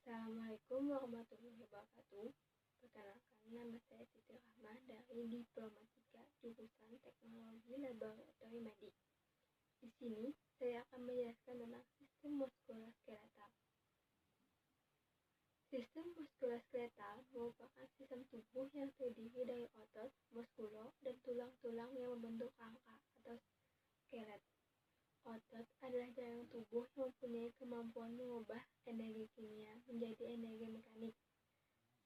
Assalamualaikum warahmatullahi wabarakatuh. Perkenalkan, nama saya Siti Rahmah dari Diplomatika jurusan Teknologi Laboratori Medik. Di sini saya akan menjelaskan tentang sistem muskuloskeletal. Sistem muskuloskeletal merupakan sistem tubuh yang terdiri dari otot, muskulo, dan tulang-tulang yang membentuk rangka atau skelet. Otot adalah jaringan tubuh yang mempunyai kemampuan mengubah energi kimia menjadi energi mekanik.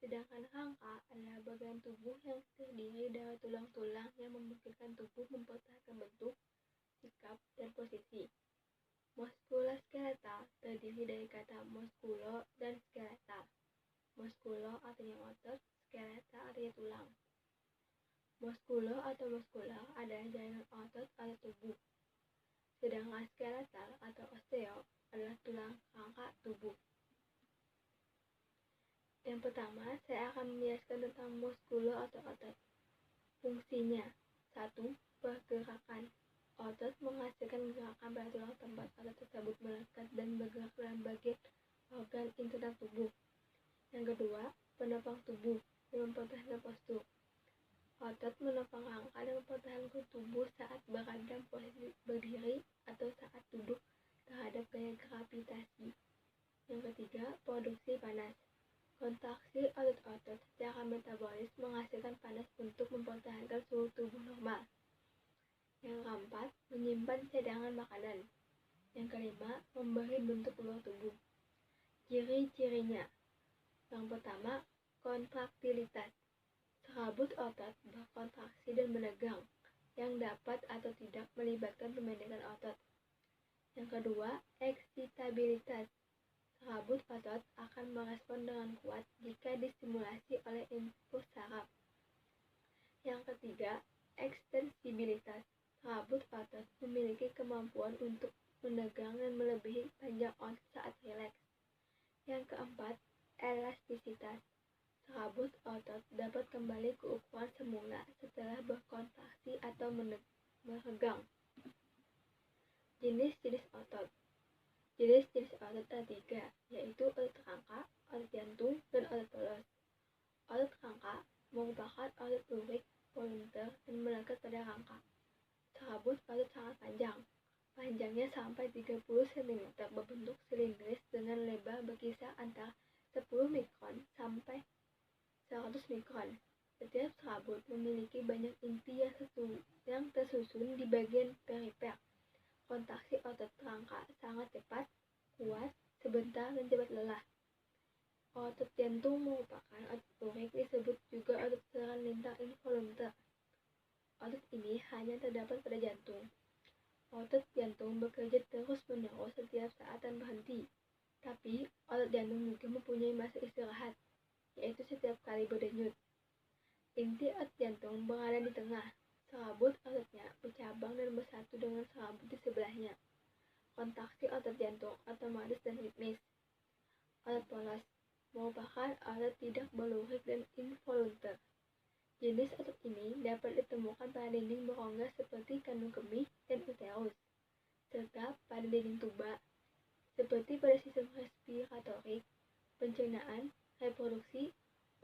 Sedangkan rangka adalah bagian tubuh yang terdiri dari tulang-tulang yang memungkinkan tubuh mempertahankan bentuk, sikap, dan posisi. Muskuloskeletal terdiri dari kata muskulo dan skeletal. Muskulo artinya otot, skeletal artinya tulang. Muskulo atau muskular adalah jaringan otot atau tubuh. Sedangkan skeletal atau osteo adalah tulang rangka tubuh. Yang pertama, saya akan menjelaskan tentang muskulo atau otot. Fungsinya: 1. Pergerakan. Otot menghasilkan gerakan pada tulang tempat otot tersebut melekat dan bergerak dalam bagian organ internal tubuh. Yang kedua, penopang tubuh dan mempertahankan postur. Otot menopang rangka dan mempertahankan tubuh saat berada dalam posisi berdiri atau saat duduk terhadap gaya gravitasi. Yang ketiga, produksi panas. Kontraksi otot-otot secara metabolis menghasilkan panas untuk mempertahankan suhu tubuh normal. Yang keempat, menyimpan cadangan makanan. Yang kelima, memberi bentuk luar tubuh. Ciri-cirinya: yang pertama, kontraktilitas. Serabut otot berkontraksi dan menegang, yang dapat atau tidak melibatkan pemendekan otot. Yang kedua, eksitabilitas. Serabut otot akan merespon dengan kuat jika distimulasi oleh impuls saraf. Yang ketiga, ekstensibilitas. Serabut otot memiliki kemampuan untuk menegang dan melebihi panjang otot saat rileks. Yang keempat, elastisitas. Serabut otot dapat kembali ke ukuran semula setelah berkontraksi atau menegang. Jenis-jenis otot. Jenis-jenis otot ada 3, yaitu otot rangka, otot jantung, dan otot polos. Otot rangka merupakan otot lurik, volunteer, dan melekat pada rangka. Serabut otot sangat panjang. Panjangnya sampai 30 cm, berbentuk silindris dengan lebar berkisar antara 10 mikron sampai 100 mikron. Setiap serabut memiliki banyak inti yang tersusun di bagian perifer. Kontraksi otot rangka sangat cepat, kuat, sebentar, dan cepat lelah. Otot jantung merupakan otot lurik, disebut juga otot serangan lintang involunter. Otot ini hanya terdapat pada jantung. Otot jantung bekerja terus-menerus setiap saat tanpa henti. Tapi, otot jantung juga mempunyai masa istirahat, yaitu setiap kali berdenyut. Inti otot jantung berada di tengah. Serabut ototnya bercabang dan bersatu dengan serabut di sebelahnya. Kontraksi otot jantung otomatis dan ritmis. Otot polos merupakan otot tidak berlurik dan involunter. Jenis otot ini dapat ditemukan pada dinding berongga seperti kandung kemih dan uterus, serta pada dinding tuba, seperti pada sistem respiratorik, pencernaan, reproduksi,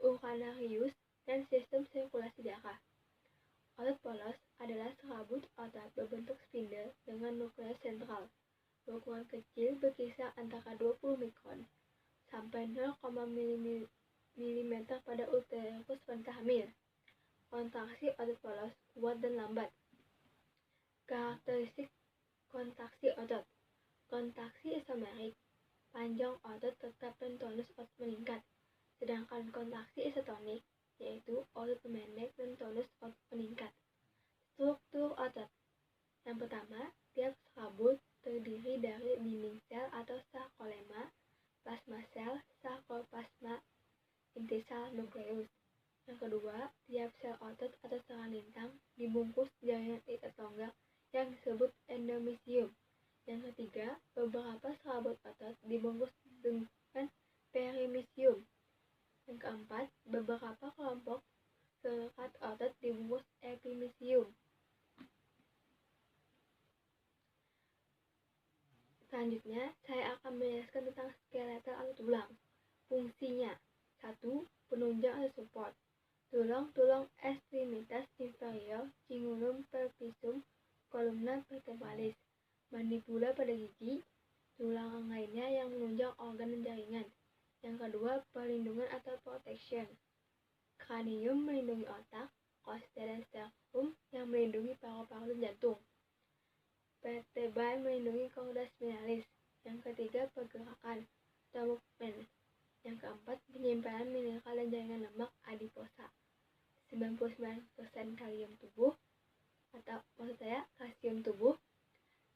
urinarius, dan sistem sirkulasi darah. Otot polos adalah serabut otot berbentuk spindel dengan nukleus sentral, berukuran kecil berkisar antara 20 mikron sampai 0, mm pada uterus wanita hamil. Kontraksi otot polos kuat dan lambat. Karakteristik kontraksi otot. Kontraksi isomerik, panjang otot tetap dan tonus otot meningkat. Sedangkan kontraksi isotonik, yaitu otot pendek dan tonus otot meningkat. Struktur otot. Yang pertama, tiap serabut terdiri dari dinding sel atau sarkolema, plasma sel, sarkoplasma, inti sel, nukleus. Yang kedua, tiap sel otot atau serangan lintang dibungkus jaringan ikat tonggak yang disebut endomysium. Yang ketiga, beberapa serabut otot dibungkus dengan perimysium. Yang keempat, beberapa kelompok serat otot dibungkus epimysium. Selanjutnya, saya akan menjelaskan tentang skeletal atau tulang. tulang lainnya yang menunjang organ dan jaringan. Yang kedua, perlindungan atau protection. Kranium melindungi otak, costa dan sternum yang melindungi paru-paru dan jantung. Vertebrae melindungi chorda spinalis. Yang ketiga, pergerakan atau movement. Yang keempat, penyimpanan mineral dan jaringan lemak adiposa. 99% kalium tubuh atau kalsium tubuh,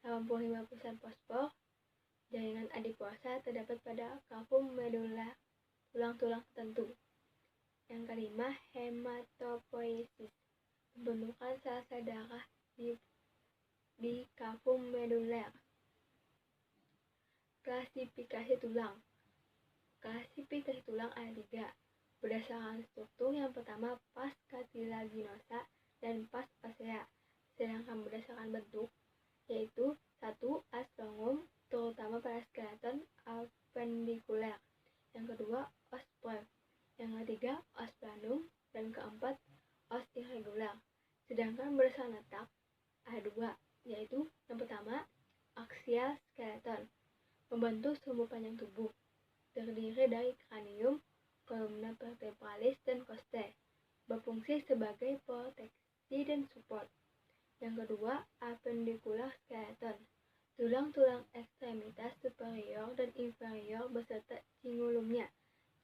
85% fosfor. Jaringan adiposa terdapat pada kavum medulla, tulang-tulang tertentu. Yang kelima, hematopoiesis, pembentukan sel-sel darah di kavum medular. Klasifikasi tulang. Klasifikasi tulang ada 3, berdasarkan struktur. Yang pertama, pars cartilaginosa dan pars ossea. Sedangkan berdasarkan bentuk, yaitu 1. As longum, terutama pada skeleton apendikuler. Yang kedua, os brev. Yang ketiga, os planum. Dan keempat, os irregular. Sedangkan berdasarkan letak ada 2, yaitu yang pertama, axial skeleton, membentuk sumbu panjang tubuh, terdiri dari kranium, kolumna vertebralis, dan costae, berfungsi sebagai proteksi dan support. Yang kedua, appendicular skeleton, tulang-tulang ekstremitas superior dan inferior beserta cingulumnya,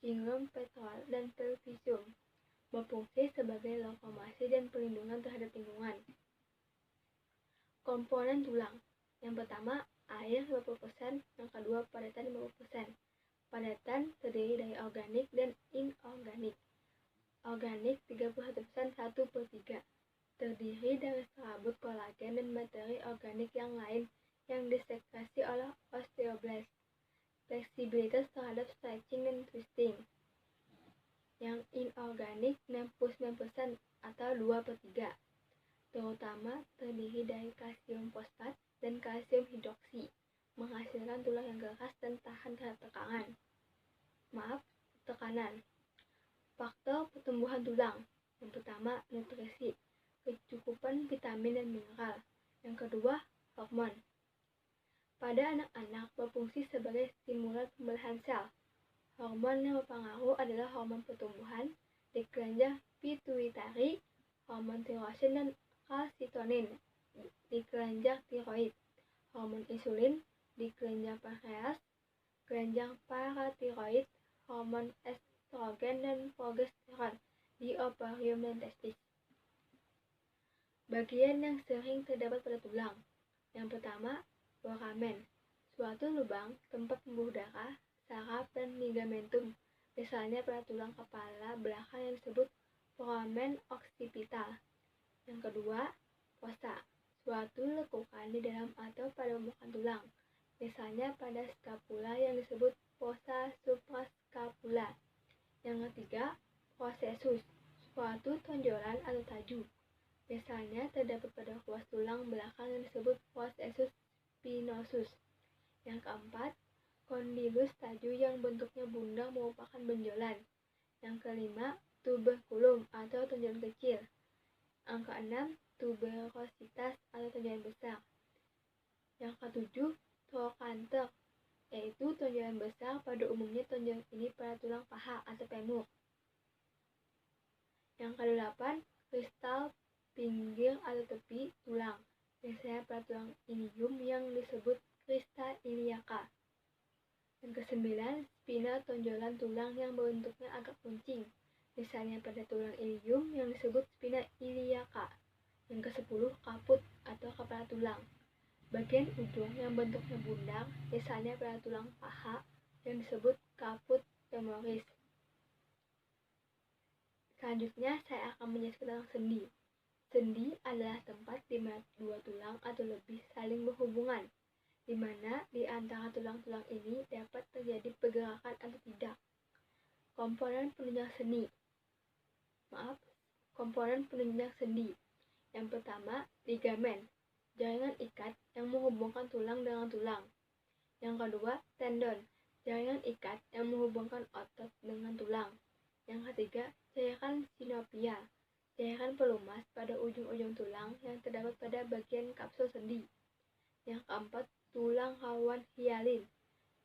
cingulum pectoral dan pelvium, berfungsi sebagai lokomasi dan perlindungan terhadap lingkungan. Komponen tulang. Yang pertama, air 50%, yang kedua padatan 50%. Padatan terdiri dari organik dan inorganik. Organik 31%, 1/3. Terdiri dari serabut kolagen dan materi organik yang lain yang disekresi oleh osteoblast. Fleksibilitas terhadap stretching dan twisting. Yang inorganik 69% atau 2/3. Terutama terdiri dari kalsium fosfat dan kalsium hidroksi, menghasilkan tulang yang keras dan tahan terhadap tekanan. Faktor pertumbuhan tulang. Yang pertama, nutrisi, kecukupan vitamin dan mineral. Yang kedua, hormon. Pada anak-anak berfungsi sebagai stimulan pembelahan sel. Hormon yang berpengaruh adalah hormon pertumbuhan di kelenjar pituitari, hormon tirosin dan kalsitonin di kelenjar tiroid, hormon insulin di kelenjar pankreas, kelenjar paratiroid, hormon estrogen dan progesteron di ovarium dan testis. Bagian yang sering terdapat pada tulang. Yang pertama, foramen, suatu lubang tempat pembuluh darah, saraf, dan ligamentum, misalnya pada tulang kepala belakang yang disebut foramen occipital. Yang kedua, fossa, suatu lekukan di dalam atau pada permukaan tulang, misalnya pada scapula yang disebut fossa suprascapula. Yang ketiga, processus, suatu tonjolan atau taju, misalnya terdapat pada ruas tulang belakang yang disebut processus spinosus. Yang keempat, condylus, taju yang bentuknya bundar merupakan benjolan. Yang kelima, tuberculum atau tonjolan kecil. Yang keenam, tuberositas atau tonjolan besar. Yang ketujuh, trochanter, yaitu tonjolan besar. Pada umumnya tonjolan ini pada tulang paha atau femur. Yang kedelapan, kristal pinggir atau tepi tulang, misalnya pada tulang ilium yang disebut crista iliaca. Yang kesembilan, spina, tonjolan tulang yang bentuknya agak runcing, misalnya pada tulang ilium yang disebut spina iliaca. Yang ke-10, kaput atau kepala tulang, bagian ujung yang bentuknya bundar, misalnya pada tulang paha yang disebut caput femoris. Selanjutnya saya akan menjelaskan tentang sendi. Sendi adalah tempat di mana dua tulang atau lebih saling berhubungan, di mana di antara tulang-tulang ini dapat terjadi pergerakan atau tidak. Komponen penunjang sendi. Yang pertama, ligamen, jaringan ikat yang menghubungkan tulang dengan tulang. Yang kedua, tendon, jaringan ikat yang menghubungkan otot dengan tulang. Yang ketiga, cairan sinopia, cairan pelumas pada ujung-ujung tulang yang terdapat pada bagian kapsul sendi. Yang keempat, tulang rawan hialin,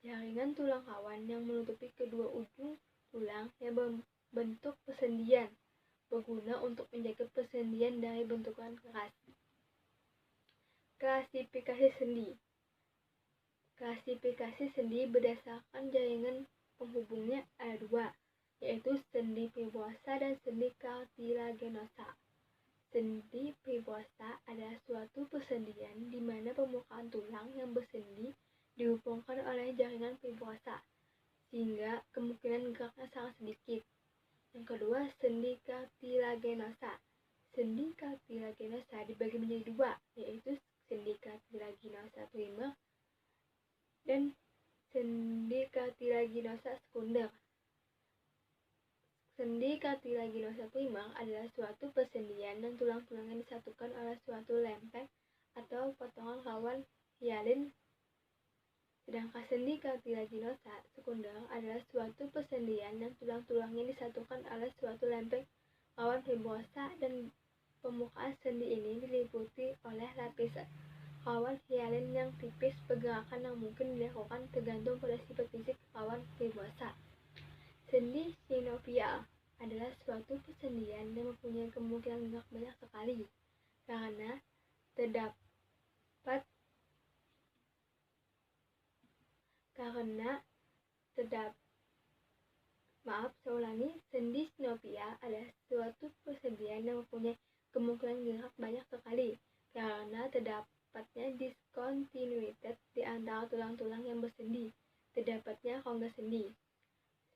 jaringan tulang rawan yang menutupi kedua ujung tulang yang berbentuk persendian, berguna untuk menjaga persendian dari benturan keras. Klasifikasi sendi. Klasifikasi sendi berdasarkan jaringan penghubungnya ada dua, yaitu sendi fibrosa dan sendi kartilagenosa. Sendi fibrosa adalah suatu persendian di mana permukaan tulang yang bersendi dihubungkan oleh jaringan fibrosa, sehingga kemungkinan geraknya sangat sedikit. Yang kedua, sendi kartilagenosa. Sendi kartilagenosa dibagi menjadi dua, yaitu sendi kartilagenosa primer dan sendi kartilagenosa sekunder. Sendi kartilagenosa primer adalah suatu persendian dan tulang-tulang yang disatukan oleh suatu lempeng atau potongan rawan hialin. Sedangkan sendi kartilagenosa sekunder adalah suatu persendian dan tulang-tulangnya disatukan oleh suatu lempeng rawan fibrosa, dan permukaan sendi ini diliputi oleh lapisan rawan hialin yang tipis. Pergerakan yang mungkin dilakukan tergantung pada sifat fisik rawan fibrosa. Sendi sinovial adalah suatu persendian yang mempunyai kemungkinan gerak banyak sekali karena terdapat sendi sinovial adalah suatu persendian yang mempunyai kemungkinan gerak banyak sekali karena terdapatnya diskontinuitas di antara tulang-tulang yang bersendi, terdapatnya rongga sendi.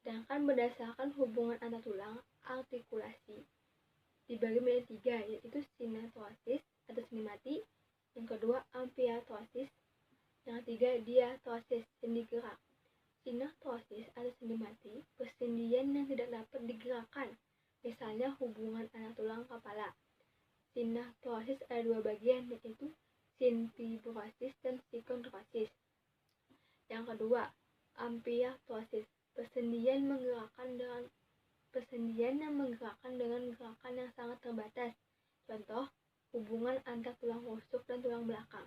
Sedangkan berdasarkan hubungan antar tulang, artikulasi dibagi menjadi tiga, yaitu sinetrosis atau sendi mati, yang kedua amfiartrosis, yang ketiga diartrosis, sendi gerak. Sinetrosis atau sendi mati, persendian yang tidak dapat digerakkan, misalnya hubungan antar tulang kepala. Sinetrosis ada dua bagian, yaitu sinfibrosis dan sikondrosis. Yang kedua, amfiartrosis, persendian yang menggerakkan dengan gerakan yang sangat terbatas. Contoh, hubungan antar tulang rusuk dan tulang belakang.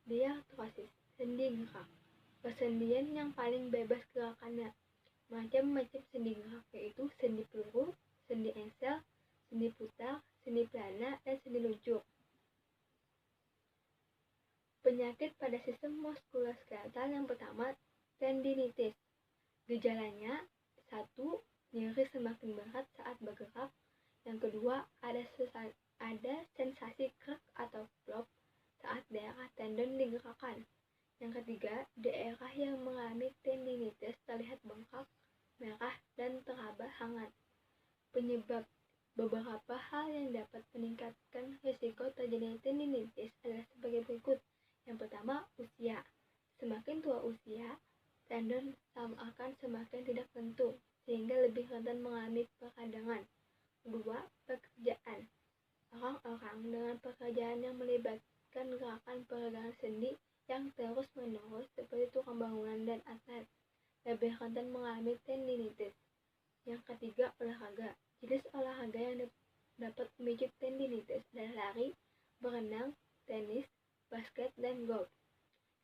Diartrosis, sendi gerak, persendian yang paling bebas gerakannya. Macam-macam sendi gerak, yaitu sendi peluru, sendi engsel, sendi putar, sendi pelana, dan sendi luncur. Penyakit pada sistem muskuloskeletal yang pertama, tendinitis. Gejalanya, 1. Nyeri semakin berat saat bergerak. Yang kedua, ada sensasi krek atau plop saat daerah tendon digerakkan. Yang ketiga, daerah yang mengalami tendinitis terlihat bengkak, merah, dan teraba hangat. Penyebab beberapa hal yang dapat meningkatkan risiko terjadinya tendinitis adalah sebagai berikut. Yang pertama, usia. Semakin tua usia, tendon akan semakin tidak lentur, sehingga lebih rentan mengalami peradangan. Kedua, pekerjaan. Orang-orang dengan pekerjaan yang melibatkan gerakan peregangan sendi yang terus-menerus seperti tukang bangunan dan atlet lebih rentan mengalami tendinitis. Yang ketiga, olahraga. Jenis olahraga yang dapat memicu tendinitis adalah lari, berenang, tenis, basket, dan golf.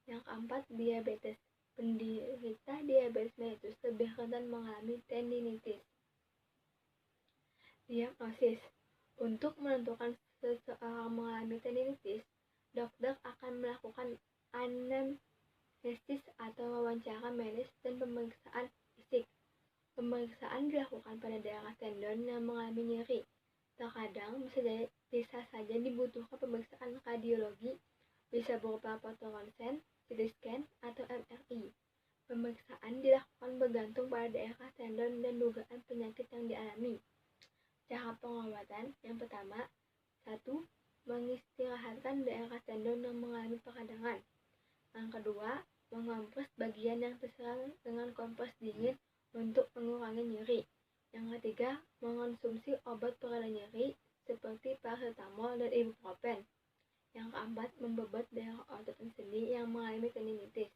Yang keempat, diabetes. Penderita diabetes mellitus lebih rentan mengalami tendinitis. Diagnosis. Untuk menentukan seseorang mengalami tendinitis, dokter akan melakukan anamnesis atau wawancara medis dan pemeriksaan fisik. Pemeriksaan dilakukan pada daerah tendon yang mengalami nyeri. Terkadang bisa saja dibutuhkan pemeriksaan radiologi, bisa berupa foto ronsen, CT scan, atau MRI. Pemeriksaan dilakukan bergantung pada daerah tendon dan dugaan penyakit yang dialami. Cara pengobatan yang pertama, 1. Mengistirahatkan daerah tendon yang mengalami peradangan. Yang kedua, mengompres bagian yang terserang dengan kompres dingin untuk mengurangi nyeri. Yang ketiga, mengonsumsi obat pereda nyeri seperti paracetamol dan ibuprofen. Yang keempat, membobot daerah otot dan sendi yang mengalami tendinitis.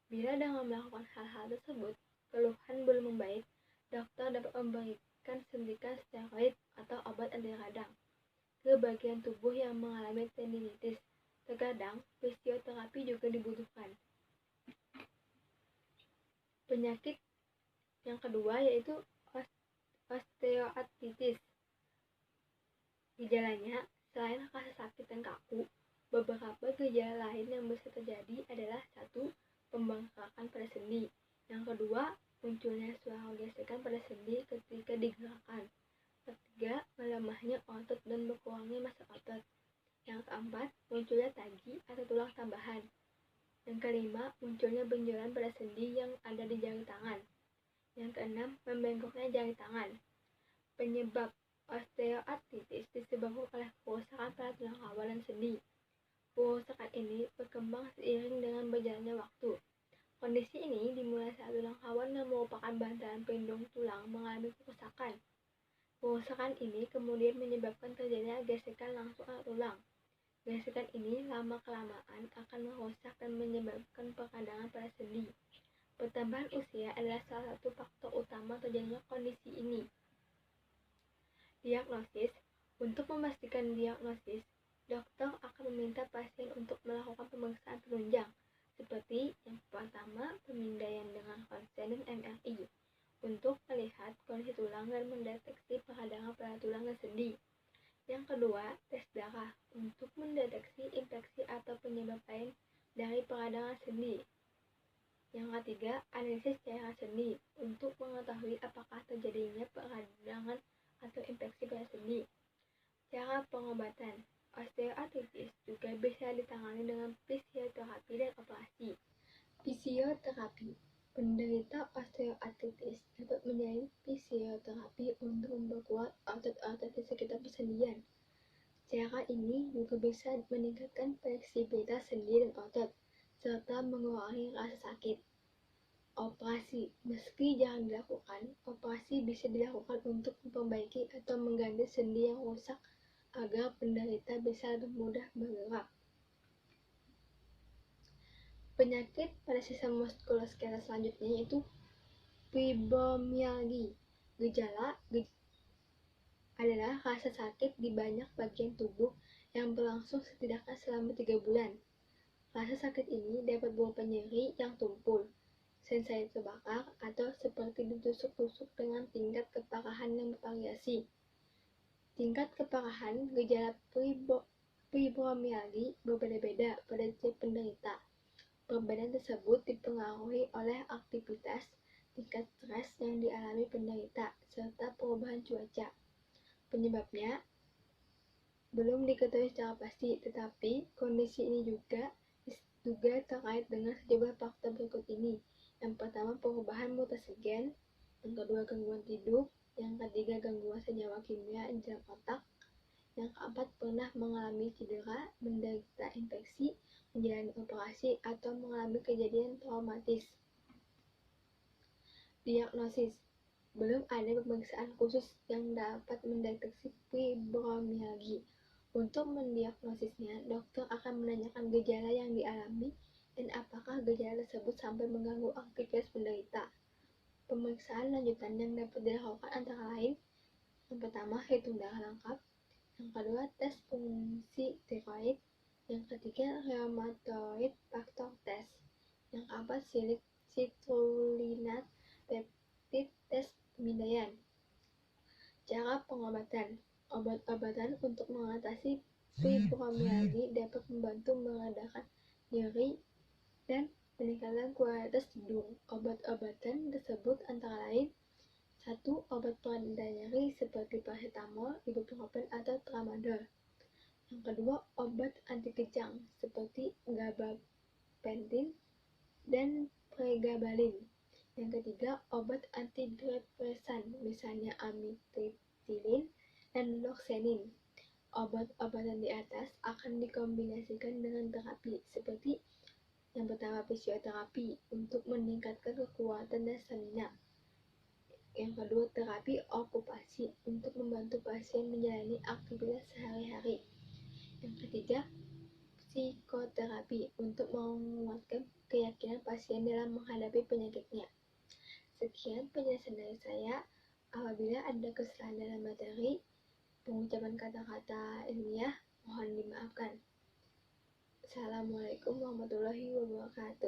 Bila dengan melakukan hal-hal tersebut, keluhan belum membaik, dokter dapat memberikan suntikan steroid atau obat anti radang ke bagian tubuh yang mengalami tendinitis. Terkadang, fisioterapi juga dibutuhkan. Penyakit yang kedua yaitu osteoartritis. Gejalanya, selain rasa sakit dan kaku, beberapa gejala lain yang bisa terjadi adalah 1. Pembengkakan pada sendi. Yang kedua, munculnya suara gesekan pada sendi ketika digerakkan. Ketiga, melemahnya otot dan berkurangnya massa otot. Yang keempat, munculnya tagi atau tulang tambahan. Yang kelima, munculnya benjolan pada sendi yang ada di jari tangan. Yang keenam, membengkoknya jari tangan. Penyebab osteoartritis disebabkan oleh kerusakan pada tulang rawan dan sendi. Kerusakan ini berkembang seiring dengan berjalannya waktu. Kondisi ini dimulai saat tulang rawan yang merupakan bantalan pelindung tulang mengalami kerusakan. Kerusakan ini kemudian menyebabkan terjadinya gesekan langsung ke tulang. Gesekan ini lama-kelamaan akan merusak dan menyebabkan peradangan pada sendi. Pertambahan usia adalah salah satu faktor utama terjadinya kondisi ini. Diagnosis. Untuk memastikan diagnosis, dokter akan meminta pasien untuk melakukan pemeriksaan penunjang, seperti yang pertama, pemindaian dengan ronsen dan MRI, untuk melihat kondisi tulang dan mendeteksi peradangan pada tulang dan sendi. Yang kedua, tes darah untuk mendeteksi infeksi atau penyebab lain dari peradangan sendi. Yang ketiga, analisis cairan sendi untuk mengetahui apakah terjadinya peradangan atau infeksi pada sendi. Cara pengobatan osteoartritis juga bisa ditangani dengan fisioterapi dan operasi. Fisioterapi. Penderita osteoartritis dapat menjalani fisioterapi untuk memperkuat otot-otot di sekitar persendian. Cara ini juga bisa meningkatkan fleksibilitas sendi dan otot, serta mengurangi rasa sakit. Operasi. Meski jarang dilakukan, operasi bisa dilakukan untuk memperbaiki atau mengganti sendi yang rusak agar penderita bisa lebih mudah bergerak. Penyakit pada sistem muskuloskeletal selanjutnya yaitu fibromialgi. Gejala adalah rasa sakit di banyak bagian tubuh yang berlangsung setidaknya selama 3 bulan. Rasa sakit ini dapat berupa nyeri yang tumpul, sensasi terbakar, atau seperti ditusuk-tusuk dengan tingkat keparahan yang bervariasi. Tingkat keparahan gejala fibromialgi berbeda-beda pada setiap penderita. Perbedaan tersebut dipengaruhi oleh aktivitas, tingkat stres yang dialami penderita, serta perubahan cuaca. Penyebabnya belum diketahui secara pasti, tetapi kondisi ini juga terkait dengan sejumlah faktor berikut ini. Yang pertama, perubahan mutasi gen. Yang kedua, gangguan tidur. Yang ketiga, gangguan senyawa kimia di dalam otak. Yang keempat, pernah mengalami cedera, menderita infeksi, menjalani operasi, atau mengalami kejadian traumatis. Diagnosis. Belum ada pemeriksaan khusus yang dapat mendeteksi fibromialgi. Untuk mendiagnosisnya, dokter akan menanyakan gejala yang dialami dan apakah gejala tersebut sampai mengganggu aktivitas penderita. Pemeriksaan lanjutan yang dapat dilakukan antara lain: yang pertama, hitung darah lengkap. Yang kedua, tes fungsi tiroid. Yang ketiga, rheumatoid factor test. Yang keempat, citrullinate peptide tes pemindaian. Cara pengobatan. Obat-obatan untuk mengatasi fibromialgi dapat membantu meredakan nyeri dan meningkatkan kualitas tidur. Obat-obatan tersebut antara lain: 1. Obat pereda nyeri seperti paracetamol, ibuprofen, atau tramadol. Yang kedua, obat anti kejang seperti gabapentin dan pregabalin. Yang ketiga, obat antidepresan misalnya amitriptilin dan loxanin. Obat-obatan di atas akan dikombinasikan dengan terapi seperti yang pertama, fisioterapi untuk meningkatkan kekuatan dan stamina. Yang kedua, terapi okupasi untuk membantu pasien menjalani aktivitas sehari-hari. Yang ketiga, psikoterapi untuk menguatkan keyakinan pasien dalam menghadapi penyakitnya. Sekian penjelasan dari saya. Apabila ada kesalahan dalam materi, pengucapan kata-kata ilmiah, mohon dimaafkan. Assalamualaikum warahmatullahi wabarakatuh.